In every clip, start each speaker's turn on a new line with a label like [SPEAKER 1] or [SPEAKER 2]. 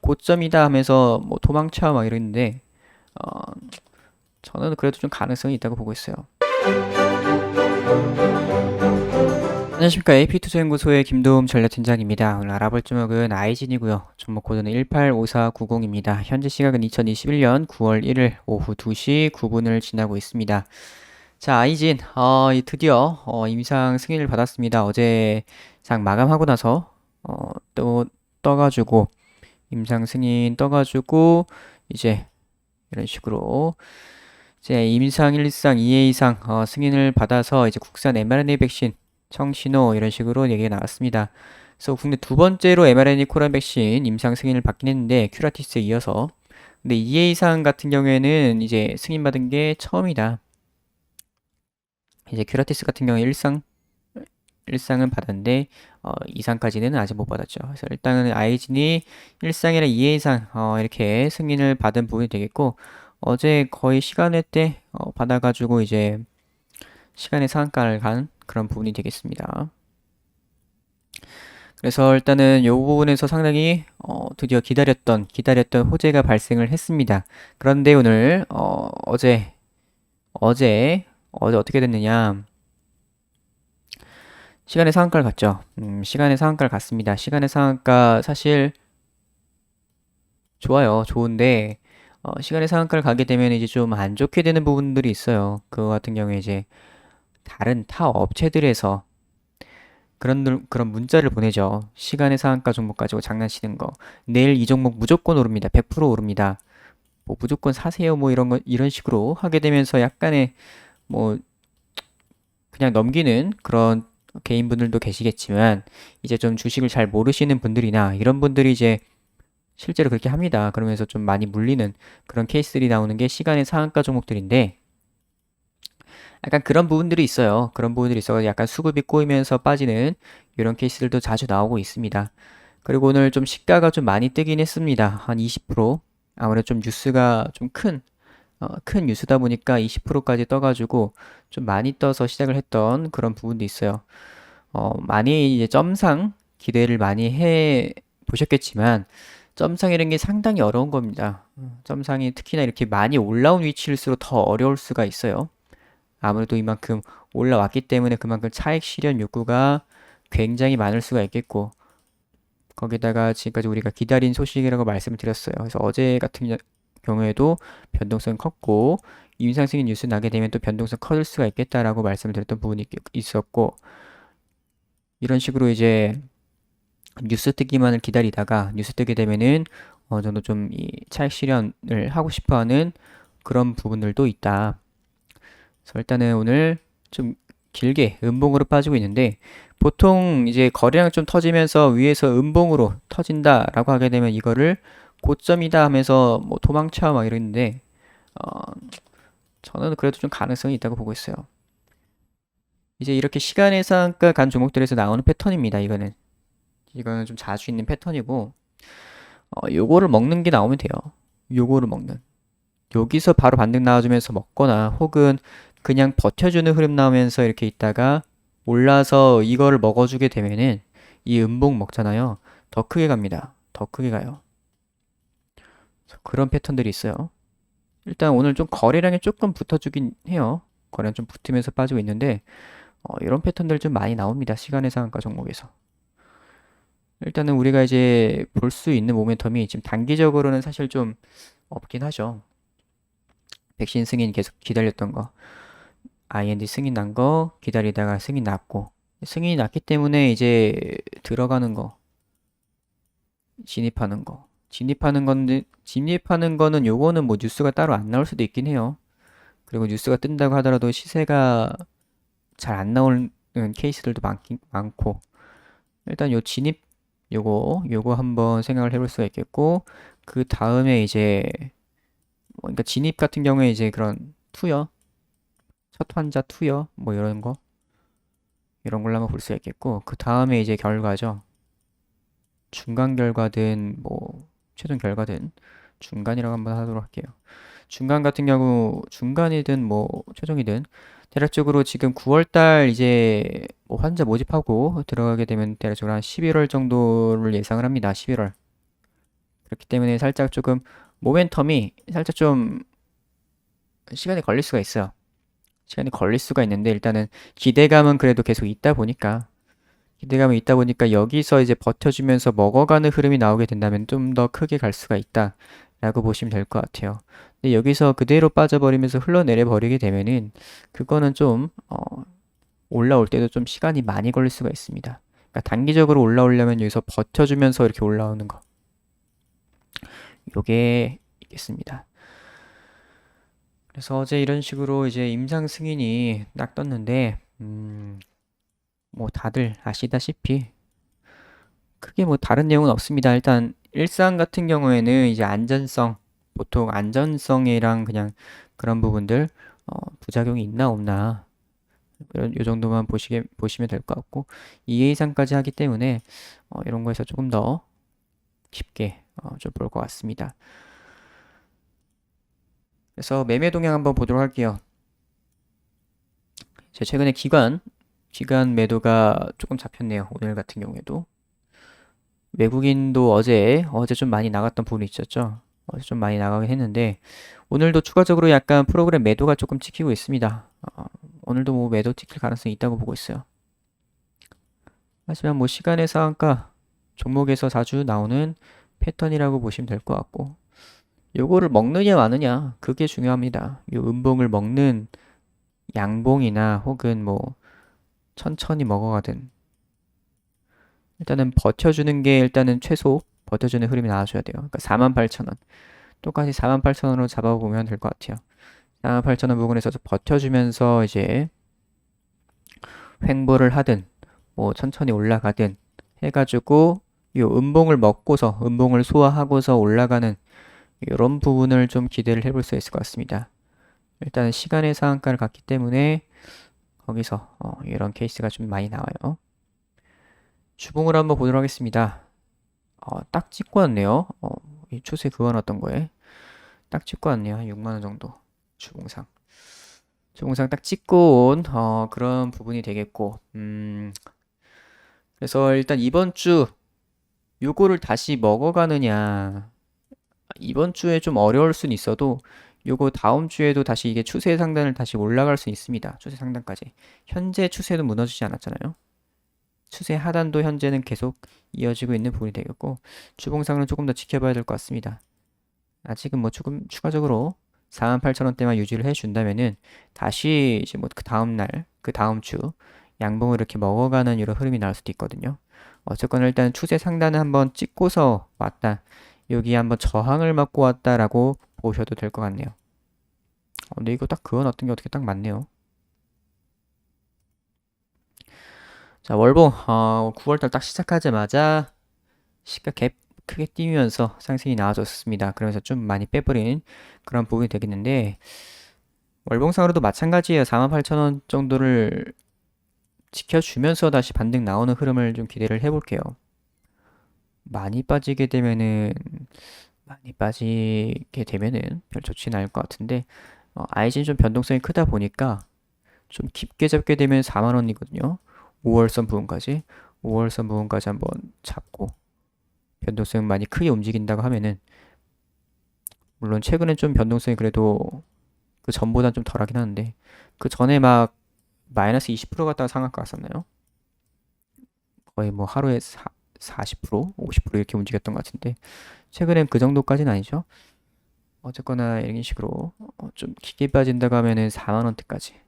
[SPEAKER 1] 고점이다 하면서 뭐 도망쳐 막 이러는데 어, 저는 그래도 좀 가능성이 있다고 보고 있어요. 안녕하십니까. AP투자연구소의 김도움 전략팀장입니다. 오늘 알아볼 종목은 아이진이고요. 종목 코드는 185490입니다. 현재 시각은 2021년 9월 1일 오후 2시 9분을 지나고 있습니다. 자, 아이진, 드디어 임상 승인을 받았습니다. 어제 장 마감하고 나서 또 떠가지고 임상 승인 떠가지고 이제 이런 식으로 이제 임상 1상 2회 이상 승인을 받아서 이제 국산 mRNA 백신 청신호 이런 식으로 얘기가 나왔습니다. 그래서 국내 두 번째로 mRNA 코로나 백신 임상 승인을 받긴 했는데 큐라티스에 이어서 근데 2회 이상 같은 경우에는 이제 승인받은 게 처음이다. 이제 큐라티스 같은 경우에 1상은 받았는데 2상까지는 아직 못 받았죠. 그래서 일단은 아이진이 1상이나 2회 이상 이렇게 승인을 받은 부분이 되겠고 어제 거의 시간회 때 받아가지고 이제 시간의 상한가를 간 그런 부분이 되겠습니다. 그래서 일단은 요 부분에서 상당히 드디어 기다렸던 호재가 발생을 했습니다. 그런데 오늘 어제 어떻게 됐느냐? 시간의 상한가를 갔죠. 시간의 상한가를 갔습니다. 시간의 상한가 사실 좋아요. 좋은데 시간의 상한가를 가게 되면 이제 좀 안 좋게 되는 부분들이 있어요. 그거 같은 경우에 이제 다른 타 업체들에서 그런 문자를 보내죠. 시간의 상한가 종목 가지고 장난치는 거. 내일 이 종목 무조건 오릅니다. 100% 오릅니다. 뭐 무조건 사세요. 뭐 이런 거 이런 식으로 하게 되면서 약간의 뭐 그냥 넘기는 그런 개인분들도 계시겠지만 이제 좀 주식을 잘 모르시는 분들이나 이런 분들이 이제 실제로 그렇게 합니다. 그러면서 좀 많이 물리는 그런 케이스들이 나오는 게 시간의 상한가 종목들인데 약간 그런 부분들이 있어요. 그런 부분들이 있어서 약간 수급이 꼬이면서 빠지는 이런 케이스들도 자주 나오고 있습니다. 그리고 오늘 좀 시가가 좀 많이 뜨긴 했습니다. 한 20%. 아무래도 좀 뉴스가 좀 큰 뉴스다 보니까 20%까지 떠가지고 좀 많이 떠서 시작을 했던 그런 부분도 있어요. 많이 이제 점상 기대를 많이 해 보셨겠지만 점상이라는 게 상당히 어려운 겁니다. 점상이 특히나 이렇게 많이 올라온 위치일수록 더 어려울 수가 있어요. 아무래도 이만큼 올라왔기 때문에 그만큼 차익 실현 욕구가 굉장히 많을 수가 있겠고 거기다가 지금까지 우리가 기다린 소식이라고 말씀을 드렸어요. 그래서 어제 같은 경우에도 변동성이 컸고 임상승인 뉴스 나게 되면 또 변동성 커질 수가 있겠다라고 말씀을 드렸던 부분이 있었고 이런 식으로 이제 뉴스 뜨기만을 기다리다가 뉴스 뜨게 되면은 어느 정도 좀 이 차익 실현을 하고 싶어 하는 그런 부분들도 있다. 그래서 일단은 오늘 좀 길게 음봉으로 빠지고 있는데 보통 이제 거래량 좀 터지면서 위에서 음봉으로 터진다라고 하게 되면 이거를 고점이다 하면서 뭐 도망쳐 막 이러는데 어, 저는 그래도 좀 가능성이 있다고 보고 있어요. 이제 이렇게 시간의 상한가 간 종목들에서 나오는 패턴입니다. 이거는 좀 자주 있는 패턴이고 요거를 먹는 게 나오면 돼요. 요거를 먹는. 여기서 바로 반등 나와주면서 먹거나 혹은 그냥 버텨주는 흐름 나오면서 이렇게 있다가 올라서 이거를 먹어주게 되면은 이 음봉 먹잖아요. 더 크게 갑니다. 더 크게 가요. 그런 패턴들이 있어요. 일단 오늘 좀 거래량이 조금 붙어주긴 해요. 거래량 좀 붙으면서 빠지고 있는데 이런 패턴들 좀 많이 나옵니다. 시간의 상한가 종목에서. 일단은 우리가 이제 볼 수 있는 모멘텀이 지금 단기적으로는 사실 좀 없긴 하죠. 백신 승인 계속 기다렸던 거. IND 승인 난 거 기다리다가 승인 났고 승인이 났기 때문에 이제 들어가는 거 진입하는 거는 요거는 뭐 뉴스가 따로 안 나올 수도 있긴 해요. 그리고 뉴스가 뜬다고 하더라도 시세가 잘 안 나오는 케이스들도 많고 일단 요 진입 요거 한번 생각을 해볼 수가 있겠고 그 다음에 이제 그러니까 진입 같은 경우에 이제 그런 투여 첫 환자 투여 뭐 이런 걸로 한번 볼 수가 있겠고 그 다음에 이제 결과죠. 중간 결과든 뭐 최종 결과든 중간이라고 한번 하도록 할게요. 중간 같은 경우 중간이든 뭐 최종이든 대략적으로 지금 9월 달 이제 뭐 환자 모집하고 들어가게 되면 대략적으로 한 11월 정도를 예상을 합니다. 11월. 그렇기 때문에 살짝 조금 모멘텀이 살짝 좀 시간이 걸릴 수가 있어요. 시간이 걸릴 수가 있는데 일단은 기대감은 그래도 계속 있다 보니까 여기서 이제 버텨주면서 먹어가는 흐름이 나오게 된다면 좀 더 크게 갈 수가 있다라고 보시면 될 것 같아요. 근데 여기서 그대로 빠져버리면서 흘러내려 버리게 되면은 그거는 좀 올라올 때도 좀 시간이 많이 걸릴 수가 있습니다. 그러니까 단기적으로 올라오려면 여기서 버텨주면서 이렇게 올라오는 거. 요게 있겠습니다. 그래서 어제 이런 식으로 이제 임상 승인이 딱 떴는데, 뭐 다들 아시다시피 크게 뭐 다른 내용은 없습니다. 일단 일상 같은 경우에는 이제 안전성, 보통 안전성이랑 그냥 그런 부분들 부작용이 있나 없나 이런 요 정도만 보시면 될 것 같고 2회 이상까지 하기 때문에 이런 거에서 조금 더 깊게 좀 볼 것 같습니다. 그래서 매매 동향 한번 보도록 할게요. 제 최근에 기관 매도가 조금 잡혔네요. 오늘 같은 경우에도 외국인도 어제 좀 많이 나갔던 부분이 있었죠. 어제 좀 많이 나가긴 했는데 오늘도 추가적으로 약간 프로그램 매도가 조금 찍히고 있습니다. 오늘도 뭐 매도 찍힐 가능성이 있다고 보고 있어요. 하지만 뭐 시간의 상한가 종목에서 자주 나오는 패턴이라고 보시면 될 것 같고 요거를 먹느냐 마느냐 그게 중요합니다. 요 음봉을 먹는 양봉이나 혹은 뭐 천천히 먹어가든 일단은 버텨주는 게 일단은 최소 버텨주는 흐름이 나와줘야 돼요. 그러니까 48,000원 똑같이 48,000원으로 잡아보면 될 것 같아요. 48,000원 부근에서 버텨주면서 이제 횡보를 하든 뭐 천천히 올라가든 해가지고 요 음봉을 소화하고서 올라가는 이런 부분을 좀 기대를 해볼 수 있을 것 같습니다. 일단 시간의 상한가를 갔기 때문에 거기서 이런 케이스가 좀 많이 나와요. 주봉을 한번 보도록 하겠습니다. 딱 찍고 왔네요. 이 추세 그어놨던 거에 딱 찍고 왔네요. 한 6만 원 정도 주봉상. 주봉상 딱 찍고 온 그런 부분이 되겠고 그래서 일단 이번 주 요거를 다시 먹어가느냐 이번 주에 좀 어려울 수는 있어도 요거 다음 주에도 다시 이게 추세 상단을 다시 올라갈 수 있습니다. 추세 상단까지. 현재 추세도 무너지지 않았잖아요. 추세 하단도 현재는 계속 이어지고 있는 부분이 되겠고 주봉상은 조금 더 지켜봐야 될 것 같습니다. 아직은 뭐 조금 추가적으로 48,000원대만 유지를 해준다면은 다시 이제 뭐 그 다음 날, 그 다음 주 양봉을 이렇게 먹어가는 이런 흐름이 나올 수도 있거든요. 어쨌거나 일단 추세 상단을 한번 찍고서 왔다. 여기 한번 저항을 맞고 왔다라고 보셔도 될 것 같네요. 근데 이거 딱 그건 어떤 게 어떻게 딱 맞네요. 자, 월봉 9월달 딱 시작하자마자 시가 갭 크게 띄면서 상승이 나와줬습니다. 그러면서 좀 많이 빼버린 그런 부분이 되겠는데 월봉상으로도 마찬가지예요. 48,000원 정도를 지켜주면서 다시 반등 나오는 흐름을 좀 기대를 해볼게요. 많이 빠지게 되면은 별 좋지는 않을 것 같은데 IG는 좀 변동성이 크다 보니까 좀 깊게 잡게 되면 4만원이거든요. 5월선 부분까지 5월선 부분까지 한번 잡고 변동성 많이 크게 움직인다고 하면은 물론 최근엔 좀 변동성이 그래도 그 전보단 좀 덜하긴 하는데 그 전에 막 마이너스 20% 갔다가 상한가 갔었나요? 거의 뭐 하루에 40%, 50% 이렇게 움직였던 것 같은데 최근엔 그 정도까지는 아니죠. 어쨌거나 이런 식으로 좀 깊게 빠진다고 하면은 4만 원대까지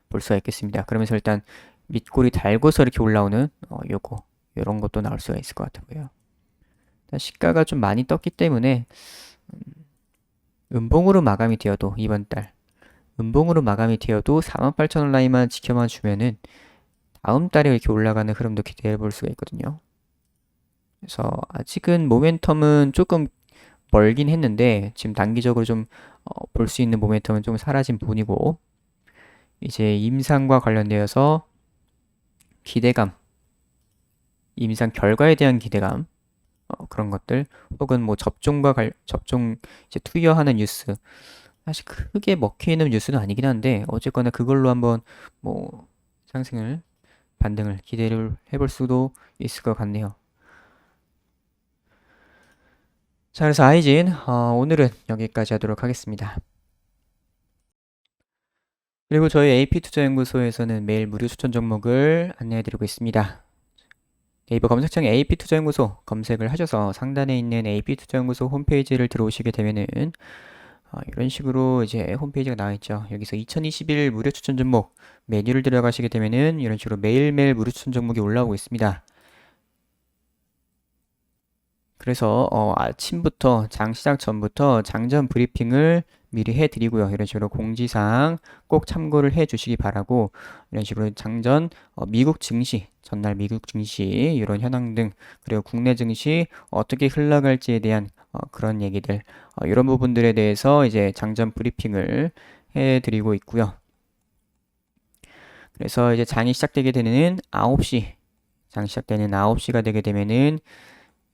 [SPEAKER 1] 볼 수가 있겠습니다. 그러면서 일단 밑골이 달고서 이렇게 올라오는 요런 것도 나올 수가 있을 것 같고요. 일단 시가가 좀 많이 떴기 때문에 음봉으로 마감이 되어도 이번 달 음봉으로 마감이 되어도 48,000원 라인만 지켜만 주면은 다음 달에 이렇게 올라가는 흐름도 기대해 볼 수가 있거든요. 그래서 아직은 모멘텀은 조금 멀긴 했는데 지금 단기적으로 좀 볼 수 있는 모멘텀은 좀 사라진 부분이고 이제 임상과 관련되어서 기대감, 임상 결과에 대한 기대감 그런 것들 혹은 뭐 접종 이제 투여하는 뉴스 사실 크게 먹히는 뉴스는 아니긴 한데 어쨌거나 그걸로 한번 뭐 상승을 반등을 기대를 해볼 수도 있을 것 같네요. 자, 그래서 아이진, 오늘은 여기까지 하도록 하겠습니다. 그리고 저희 AP투자연구소에서는 매일 무료 추천 종목을 안내해드리고 있습니다. 네이버 검색창에 AP투자연구소 검색을 하셔서 상단에 있는 AP투자연구소 홈페이지를 들어오시게 되면은 이런 식으로 이제 홈페이지가 나와 있죠. 여기서 2021 무료 추천 종목 메뉴를 들어가시게 되면은 이런 식으로 매일매일 무료 추천 종목이 올라오고 있습니다. 그래서 아침부터 장 시작 전부터 장전 브리핑을 미리 해드리고요. 이런 식으로 공지사항 꼭 참고를 해주시기 바라고 이런 식으로 장전 미국 증시 전날 미국 증시 이런 현황 등 그리고 국내 증시 어떻게 흘러갈지에 대한 그런 얘기들 이런 부분들에 대해서 이제 장전 브리핑을 해드리고 있고요. 그래서 이제 장이 시작되게 되는 9시 장 시작되는 9시가 되게 되면은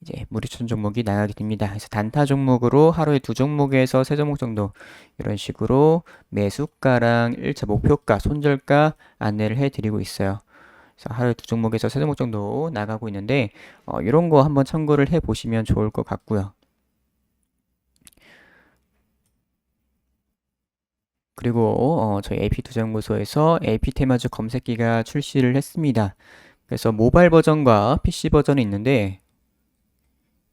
[SPEAKER 1] 이제 무료추천 종목이 나가게 됩니다. 그래서 단타 종목으로 하루에 2종목에서 3종목 정도 이런 식으로 매수가랑 1차 목표가, 손절가 안내를 해드리고 있어요. 그래서 하루에 2종목에서 3종목 정도 나가고 있는데 이런 거 한번 참고를 해보시면 좋을 것 같고요. 그리고 저희 AP투자연구소에서 AP테마주 검색기가 출시를 했습니다. 그래서 모바일 버전과 PC 버전이 있는데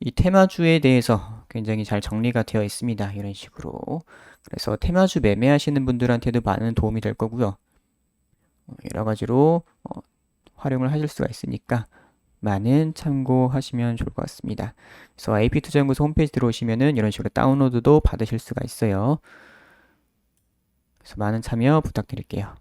[SPEAKER 1] 이 테마주에 대해서 굉장히 잘 정리가 되어 있습니다. 이런 식으로. 그래서 테마주 매매하시는 분들한테도 많은 도움이 될 거고요. 여러 가지로 활용을 하실 수가 있으니까 많은 참고하시면 좋을 것 같습니다. 그래서 AP투자연구소 홈페이지 들어오시면은 이런 식으로 다운로드도 받으실 수가 있어요. 그래서 많은 참여 부탁드릴게요.